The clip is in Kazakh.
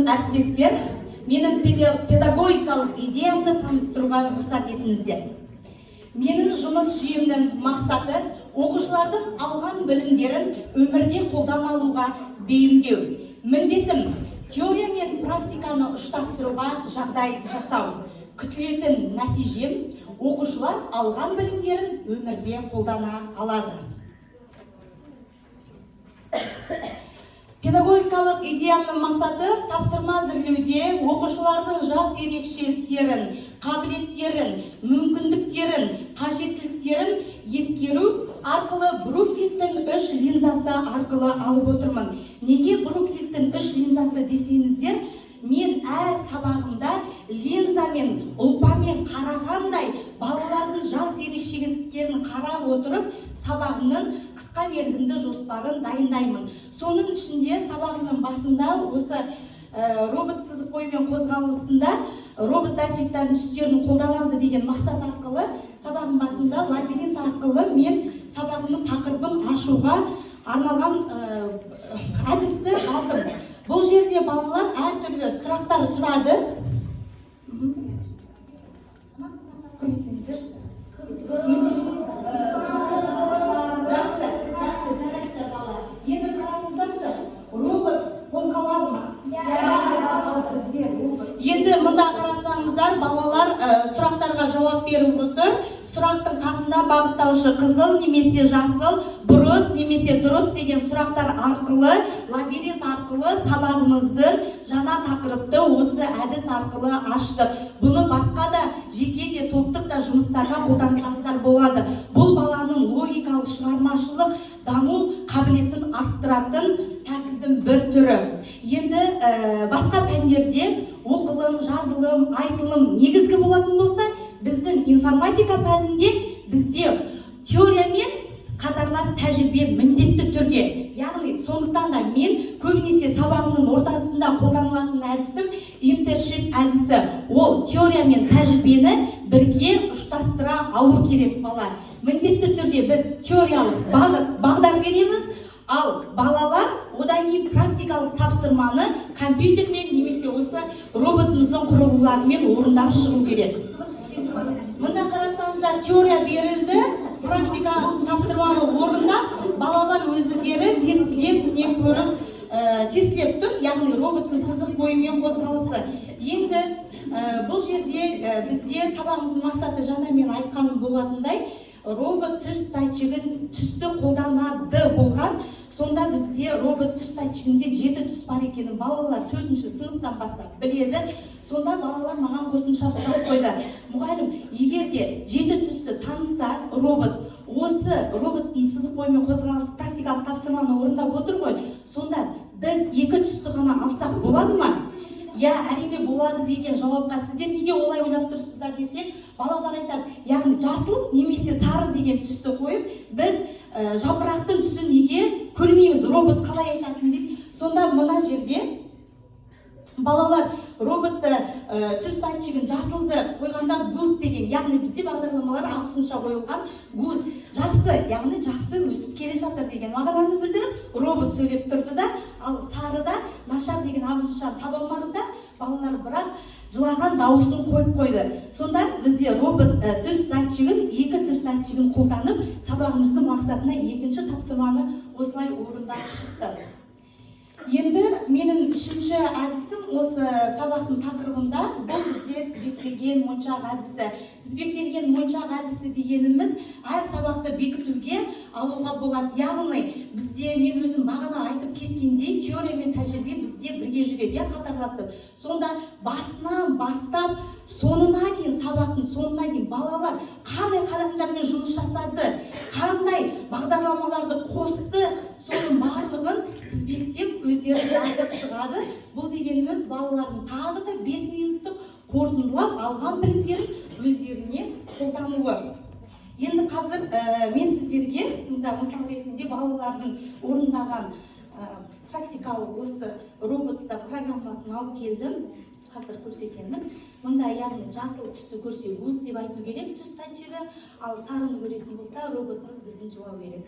құрметті әріптестер, менің педагогикалық идеямды таныстыруға рұқсат етіңіздер. Менің жұмыс жүйемнің мақсаты оқушылардың алған білімдерін өмірде қолдана алуға бейімдеу. Міндетім теория мен практиканы ұштастыруға жағдай жасау. Күтілетін нәтижем оқушылар алған білімдерін өмірде қолдана алады. Педагогикалық идеямның мақсаты тапсырма әзірлеуде оқушылардың жас ерекшеліктерін, қабілеттерін, мүмкіндіктерін, қажеттіліктерін ескеру арқылы Брукфилдтің 3 линзасы арқылы алып отырмын. Неге Брукфилдтің 3 линзасы десеңіздер, мен әр сабағымда линзамен, ұлпамен қарағандай балалардың жас ерекшеліктерін қарап отырып, сабағымның қысқа мерзімді жоспарын дайындаймын. Соның ішінде сабағымның басында осы робот сызық бойымен қозғалысында робот датчиктардың түстерін қолданады деген мақсат арқылы сабағым басында лабиринт арқылы мен сабағымның тақырыбын ашуға арналған әдісті алдым. Бұл жерде балалар әртүрлі сұрақтар тұрады. Көмектесеңіздер. Жақсы, бала. Енді қараңыздаршы, робот қозғалады ма? Енді мұнда қарасаңыздар, балалар сұрақтарға жауап беріп отыр. Сұрақтың қасында бағыттаушы қызыл немесе жасыл, бұрыс немесе дұрыс деген сұрақтар арқылы, лабиринт арқылы сабағымыздың жаңа тақырыпты осы әдіс арқылы аштық. Бұны басқа да жеке де топтық та жұмыстарға қолдансаңыздар болады. Бұл баланың логикалық шығармашылық даму қабілетін арттыратын тәсілдің бір түрі. Енді басқа пәндерде оқылым, жазылым, айтылым негізгі болатын болса, біздің информатика пәнінде бізде теория мен қатарлас тәжірибе міндетті түрде. Яғни, сондықтан да мен көбінесе сабағымның ортасында қолданылатын әдісім интершип әдісі. Ол теория мен тәжірибені бірге ұштастыра алу керек бала. Міндетті түрде біз теориялық бағдар береміз, ал балалар одан кейін практикалық тапсырманы компьютермен немесе осы роботымыздың құрылғыларымен орындап шығу керек. Мұнда қарасаңыздар, теория берілді, практика тапсырманы орындап, балалар өздері тестілеп не көріп, тестілеп тұр, яғни роботтың сызық бойымен қозғалысы. Енді бұл жерде бізде сабағымыздың мақсаты жаңа мен айтқан болатындай, робот түс датчигін түсті қолданады болған. Сонда бізде робот түс датчигінде 7 түс бар екенін балалар 4-ші сыныптан бастап біледі. Сонда балалар маған қосымша сұрақ қойды. Мұғалім, егер де 7 түсті таныса робот, осы роботтың сызық бойымен қозғалысы практикалық тапсырманы орындап отыр ғой, сонда біз 2 түсті ғана алсақ болады ма? Я, әрине болады деген жауапқа сіздер неге олай ойлап тұрсыздар десек, балалар айтады, яғни жасыл немесе сары деген түсті қойып, біз жапырақтың түсін неге көрмейміз, робот қалай айтатын дейді. Сонда мына жерде балалар роботты түс датчигін жасылды қойғанда good деген, яғни бізде бағдарламалар ағылшынша қойылған good, жақсы, яғни жақсы өсіп келе жатыр деген мағынаны білдіріп, робот сөйлеп тұрды да, ал сарыда нашар деген ағылшынша таба алмады да, балалар бірақ жылаған дауысын қойып қойды. Сонда бізде робот түс датчигін, 2 түс датчигін қолданып, сабағымыздың мақсатына 2-ші тапсырманы осылай орындап шықты. Енді менің 3-ші әдісім осы сабақтың тақырыбында, бұл бізде тізбектелген моншақ әдісі. Тізбектелген моншақ әдісі дегеніміз әр сабақты бекітуге алуға болады. Яғни бізде мен өзім бағана айтып кеткендей, теория мен тәжірибе бізде бірге жүреді, қатарласып. Сонда басынан бастап соңына дейін, сабақтың соңына дейін балалар қандай қадамдармен жұмыс жасады, қандай бағдарламаларды қосты, соның барлығын тізбектеп өздері жазып шығады. Бұл дегеніміз балалардың тағы да 5 минуттық қорытындылап алған білімдерін өздеріне қолдануы. Енді қазір мен сіздерге мысал ретінде балалардың орындаған практикалық осы роботта программасын алып келдім. Қазір көрсетемін. Мұнда яғни жасыл түсті көрсе good деп айту керек түс датчигі, ал сарыны көретін болса роботымыз біздің жылау керек.